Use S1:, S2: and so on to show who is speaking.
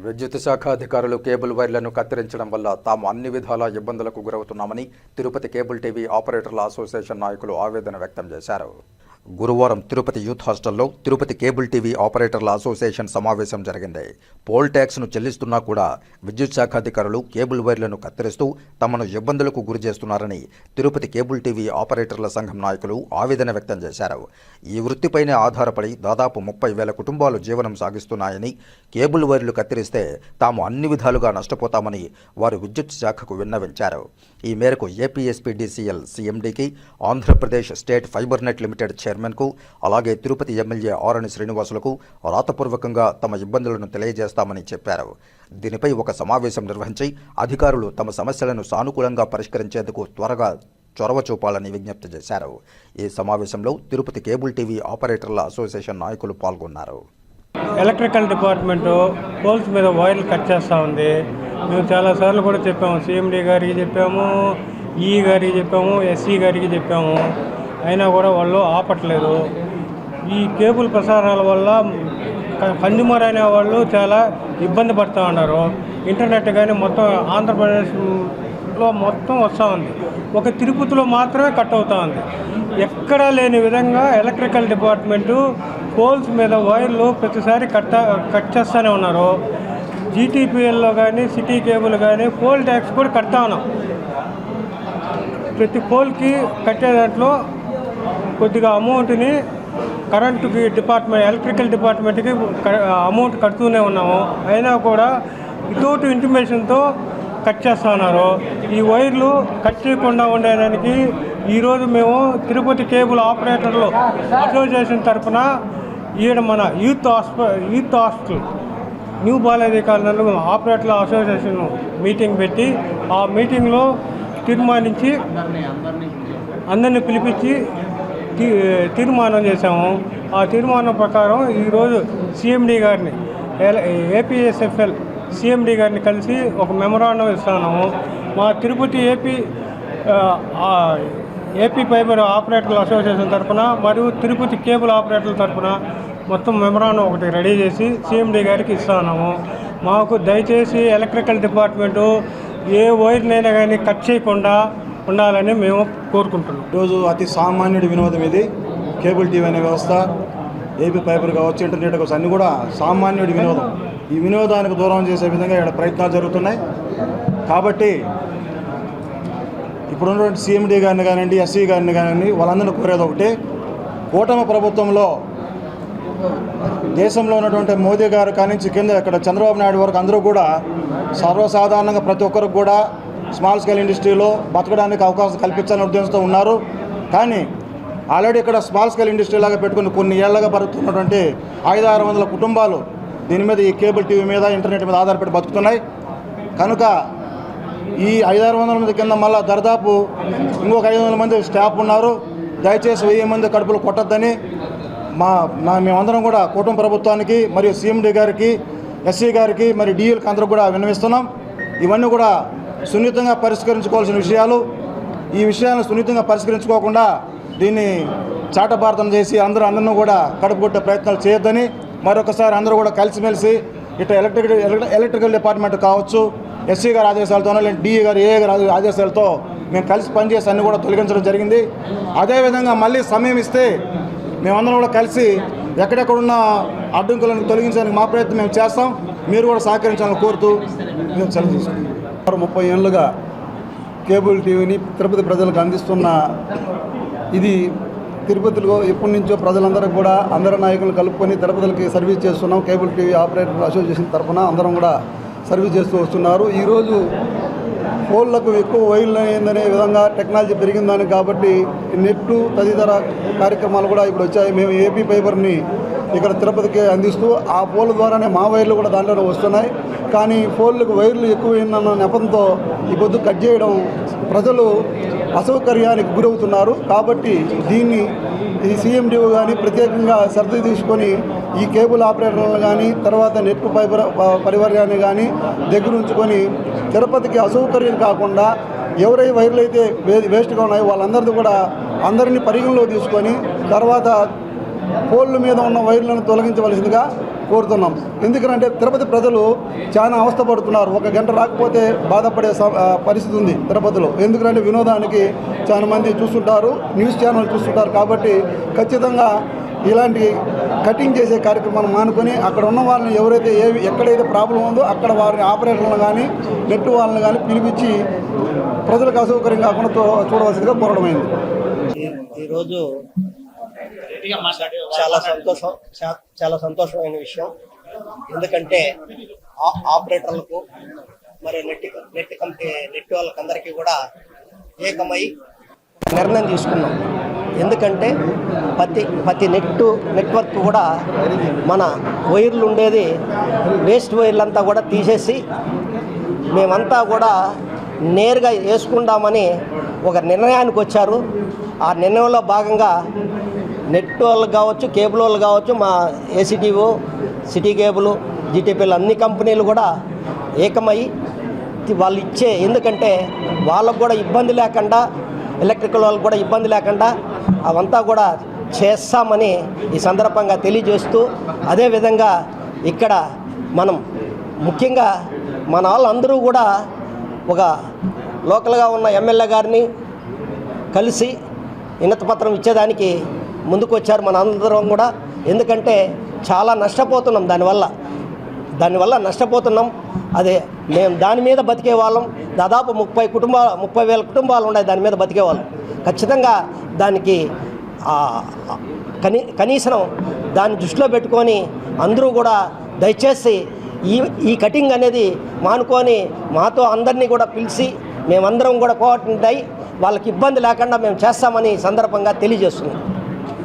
S1: విద్యుత్ శాఖ అధికారులు కేబుల్ వైర్లను కత్తిరించడం వల్ల తాము అన్ని విధాల ఇబ్బందులకు గురవుతున్నామని తిరుపతి కేబుల్ టీవీ ఆపరేటర్ల అసోసియేషన్ నాయకులు ఆవేదన వ్యక్తం చేశారు. గురువారం తిరుపతి యూత్ హాస్టల్లో తిరుపతి కేబుల్ టీవీ ఆపరేటర్ల అసోసియేషన్ సమావేశం జరిగింది. పోల్ ట్యాక్స్ను చెల్లిస్తున్నా కూడా విద్యుత్ శాఖ అధికారులు కేబుల్ వైర్లను కత్తిరిస్తూ తమను ఇబ్బందులకు గురి చేస్తున్నారని తిరుపతి కేబుల్ టీవీ ఆపరేటర్ల సంఘం నాయకులు ఆవేదన వ్యక్తం చేశారు. ఈ వృత్తిపైనే ఆధారపడి దాదాపు 30,000 కుటుంబాలు జీవనం సాగిస్తున్నాయని, కేబుల్ వైర్లు కత్తిరిస్తే తాము అన్ని విధాలుగా నష్టపోతామని వారు విద్యుత్ శాఖకు విన్నవించారు. ఈ మేరకు ఏపీఎస్పీడీసీఎల్ సీఎండీకి, Andhra Pradesh state fibre net limited చైర్మన్కు, అలాగే తిరుపతి ఎమ్మెల్యే ఆరణి శ్రీనివాసులకు రాతపూర్వకంగా తమ ఇబ్బందులను తెలియజేస్తామని చెప్పారు. దీనిపై ఒక సమావేశం నిర్వహించి అధికారులు తమ సమస్యలను సానుకూలంగా పరిష్కరించేందుకు త్వరగా చొరవ చూపాలని విజ్ఞప్తి చేశారు. ఈ సమావేశంలో తిరుపతి కేబుల్ టీవీ ఆపరేటర్ల అసోసియేషన్ నాయకులు పాల్గొన్నారు.
S2: ఎలక్ట్రికల్ డిపార్ట్మెంటు పోల్స్ మీద వైర్లు కట్ చేస్తూ ఉంది. మేము చాలాసార్లు కూడా చెప్పాము, సీఎండీ గారికి చెప్పాము, ఈ గారికి చెప్పాము, ఎస్సీ గారికి చెప్పాము, అయినా కూడా వాళ్ళు ఆపట్లేదు. ఈ కేబుల్ ప్రసారాల వల్ల కన్జ్యూమర్ అనే వాళ్ళు చాలా ఇబ్బంది పడుతూ ఉన్నారు. ఇంటర్నెట్ కానీ మొత్తం ఆంధ్రప్రదేశ్లో మొత్తం వస్తూ ఉంది, ఒక తిరుపతిలో మాత్రమే కట్ అవుతూ ఉంది. ఎక్కడా లేని విధంగా ఎలక్ట్రికల్ డిపార్ట్మెంటు పోల్స్ మీద వైర్లు ప్రతిసారి కట్ చేస్తూనే ఉన్నారు. జీటీపీఎల్లో కానీ సిటీ కేబుల్ కానీ పోల్ ట్యాక్స్ కూడా కడతా ఉన్నాం. ప్రతి పోల్కి కట్టే దాంట్లో కొద్దిగా అమౌంట్ని కరెంటుకి డిపార్ట్మెంట్, ఎలక్ట్రికల్ డిపార్ట్మెంట్కి అమౌంట్ కడుతూనే ఉన్నాము. అయినా కూడా వితౌట్ ఇంటిమేషన్తో కట్ చేస్తూ ఉన్నారు. ఈ వైర్లు కట్ చేయకుండా ఉండేదానికి ఈరోజు మేము తిరుపతి కేబుల్ ఆపరేటర్లు అసోసియేషన్ తరఫున ఈడ మన యూత్ హాస్టల్ న్యూ బాలాజీ కాలనీలో ఆపరేటర్ల అసోసియేషన్ మీటింగ్ పెట్టి ఆ మీటింగ్లో తీర్మానించి అందరినీ పిలిపించి తీర్మానం చేశాము. ఆ తీర్మానం ప్రకారం ఈరోజు సీఎండీ గారిని, ఏపీఎస్ఎఫ్ఎల్ సీఎండీ గారిని కలిసి ఒక మెమరాండం ఇస్తున్నాము. మా తిరుపతి ఏపీ ఫైబర్ ఆపరేటర్ల అసోసియేషన్ తరఫున మరియు తిరుపతి కేబుల్ ఆపరేటర్ల తరఫున మొత్తం మెమరాండం ఒకటి రెడీ చేసి సీఎండీ గారికి ఇస్తున్నాము. మాకు దయచేసి ఎలక్ట్రికల్ డిపార్ట్మెంటు ఏ వైర్నైనా కానీ కట్ చేయకుండా ఉండాలని మేము కోరుకుంటున్నాం.
S3: ఈరోజు అతి సామాన్యుడి వినోదం ఇది. కేబుల్ టీవీ అనే వ్యవస్థ, ఏపీ ఫైబర్ కావచ్చు, ఇంటర్నెట్ కావచ్చు, అన్నీ కూడా సామాన్యుడి వినోదం. ఈ వినోదానికి దూరం చేసే విధంగా ఇక్కడ ప్రయత్నాలు జరుగుతున్నాయి. కాబట్టి ఇప్పుడున్నటువంటి సీఎండీ గారిని కానివ్వండి, ఎస్సీ గారిని కానివ్వండి, వాళ్ళందరినీ కోరేది ఒకటి, కూటమి ప్రభుత్వంలో దేశంలో ఉన్నటువంటి మోదీ గారు కానించి కింద ఇక్కడ చంద్రబాబు నాయుడు వరకు అందరూ కూడా సర్వసాధారణంగా ప్రతి ఒక్కరికి కూడా స్మాల్ స్కేల్ ఇండస్ట్రీలో బతకడానికి అవకాశం కల్పించాలని ఉద్దేశంతో ఉన్నారు. కానీ ఆల్రెడీ ఇక్కడ స్మాల్ స్కేల్ ఇండస్ట్రీ లాగా పెట్టుకుని కొన్ని ఏళ్లుగా బతుకుతున్నటువంటి 500-600 కుటుంబాలు దీని మీద, ఈ కేబుల్ టీవీ మీద, ఇంటర్నెట్ మీద ఆధారపడి బతుకుతున్నాయి. కనుక ఈ 500-600 మంది కింద మళ్ళీ దరిదాపు ఇంకొక 500 మంది స్టాఫ్ ఉన్నారు. దయచేసి 1000 మంది కడుపులు కొట్టద్దని మేమందరం కూడా కూటమి ప్రభుత్వానికి మరియు సీఎండీ గారికి, ఎస్సీ గారికి, మరి డీఎల్కి అందరూ కూడా విన్నవిస్తున్నాం. ఇవన్నీ కూడా సున్నితంగా పరిష్కరించుకోవాల్సిన విషయాలు. ఈ విషయాలను సున్నితంగా పరిష్కరించుకోకుండా దీన్ని చాటభారతం చేసి అందరినీ కూడా కడుపు కొట్టే ప్రయత్నాలు చేయొద్దని మరొకసారి అందరూ కూడా కలిసిమెలిసి ఇట్లా ఎలక్ట్రికల్ డిపార్ట్మెంట్ కావచ్చు, ఎస్సీ గారి ఆదేశాలతోనో లేదా డిఈ గారు, ఏఏ గారి ఆదేశాలతో మేము కలిసి పనిచేసి అన్నీ కూడా తొలగించడం జరిగింది. అదేవిధంగా మళ్ళీ సమయం ఇస్తే మేమందరం కూడా కలిసి ఎక్కడెక్కడున్న అడ్డంకులను తొలగించడానికి మా ప్రయత్నం మేము చేస్తాం. మీరు కూడా సహకరించాలని కోరుతూ మేము సెలవు తీసుకుంటాం.
S4: 30 ఏళ్ళుగా కేబుల్ టీవీని తిరుపతి ప్రజలకు అందిస్తున్న ఇది తిరుపతిలో ఎప్పటి నుంచో ప్రజలందరూ కూడా అందరి నాయకులు కలుపుకొని తిరుపతికి సర్వీస్ చేస్తున్నాం. కేబుల్ టీవీ ఆపరేటర్ అసోసియేషన్ తరఫున అందరం కూడా సర్వీస్ చేస్తూ వస్తున్నారు. ఈరోజు పోల్లకు ఎక్కువ వైర్లు అయిందనే విధంగా టెక్నాలజీ పెరిగిందని, కాబట్టి నెట్టు తదితర కార్యక్రమాలు కూడా ఇప్పుడు వచ్చాయి. మేము ఏపీ ఫైబర్ని ఇక్కడ తిరుపతికి అందిస్తూ ఆ పోల్ ద్వారానే మా వైర్లు కూడా దాంట్లోనే వస్తున్నాయి. కానీ పోల్లకు వైర్లు ఎక్కువైందన్న నెపంతో ఈ పొద్దు కట్ చేయడం ప్రజలు అసౌకర్యానికి గురవుతున్నారు. కాబట్టి దీన్ని ఈ సీఎండీ కానీ ప్రత్యేకంగా శ్రద్ధ తీసుకొని ఈ కేబుల్ ఆపరేటర్లను కానీ, తర్వాత నెట్ ఫైబర్ పరివారాన్ని కానీ దగ్గర ఉంచుకొని తిరుపతికి అసౌకర్యం కాకుండా ఎవరై వైర్లు అయితే వేస్ట్గా ఉన్నాయో వాళ్ళందరిది కూడా అందరినీ పరిగణలో తీసుకొని తర్వాత పోల్ల మీద ఉన్న వైర్లను తొలగించవలసిందిగా కోరుతున్నాం. ఎందుకంటే తిరుపతి ప్రజలు చాలా అవస్థపడుతున్నారు. 1 గంట రాకపోతే బాధపడే పరిస్థితి ఉంది తిరుపతిలో. ఎందుకంటే వినోదానికి చాలా మంది చూస్తుంటారు, న్యూస్ ఛానల్ చూస్తుంటారు. కాబట్టి ఖచ్చితంగా ఇలాంటి కటింగ్ చేసే కార్యక్రమాన్ని మానుకొని అక్కడ ఉన్న వాళ్ళని ఎవరైతే ఎక్కడైతే ప్రాబ్లం ఉందో అక్కడ వారిని ఆపరేటర్లను కానీ నెట్ వాళ్ళని కానీ పిలిపించి ప్రజలకు అసౌకర్యం కాకుండా చూడవలసిందిగా కోరడమైంది.
S5: ఈరోజు చాలా సంతోషమైన విషయం. ఎందుకంటే ఆపరేటర్లకు మరి నెట్ వాళ్ళకందరికీ కూడా ఏకమై నిర్ణయం తీసుకున్నాం. ఎందుకంటే ప్రతి నెట్వర్క్ కూడా మన వైర్లు ఉండేది వేస్ట్ వైర్లంతా కూడా తీసేసి మేమంతా కూడా నేరుగా వేసుకుందామని ఒక నిర్ణయానికి వచ్చారు. ఆ నిర్ణయంలో భాగంగా నెట్ వాళ్ళు కావచ్చు, కేబుల్ వాళ్ళు కావచ్చు, మా ఏసీటీఓ, సిటీ కేబుల్, జీటీపీలు అన్ని కంపెనీలు కూడా ఏకమై వాళ్ళు ఎందుకంటే వాళ్ళకు కూడా ఇబ్బంది లేకుండా, ఎలక్ట్రికల్ వాళ్ళకు కూడా ఇబ్బంది లేకుండా అవంతా కూడా చేస్తామని ఈ సందర్భంగా తెలియజేస్తూ, అదేవిధంగా ఇక్కడ మనం ముఖ్యంగా మన వాళ్ళందరూ కూడా ఒక లోకల్గా ఉన్న ఎమ్మెల్యే గారిని కలిసి వినతిపత్రం ఇచ్చేదానికి ముందుకు వచ్చారు మన అందరం కూడా. ఎందుకంటే చాలా నష్టపోతున్నాం దానివల్ల నష్టపోతున్నాం. అదే మేము దాని మీద బతికే వాళ్ళం. దాదాపు 30,000 కుటుంబాలు ఉన్నాయి దాని మీద బతికేవాళ్ళు. ఖచ్చితంగా దానికి కనీసం దాన్ని దృష్టిలో పెట్టుకొని అందరూ కూడా దయచేసి ఈ కటింగ్ అనేది మానుకొని మాతో అందరినీ కూడా పిలిచి మేమందరం కూడా కోఆర్డినేట్ అయ్యి వాళ్ళకి ఇబ్బంది లేకుండా మేము చేస్తామని సందర్భంగా తెలియజేస్తున్నాం.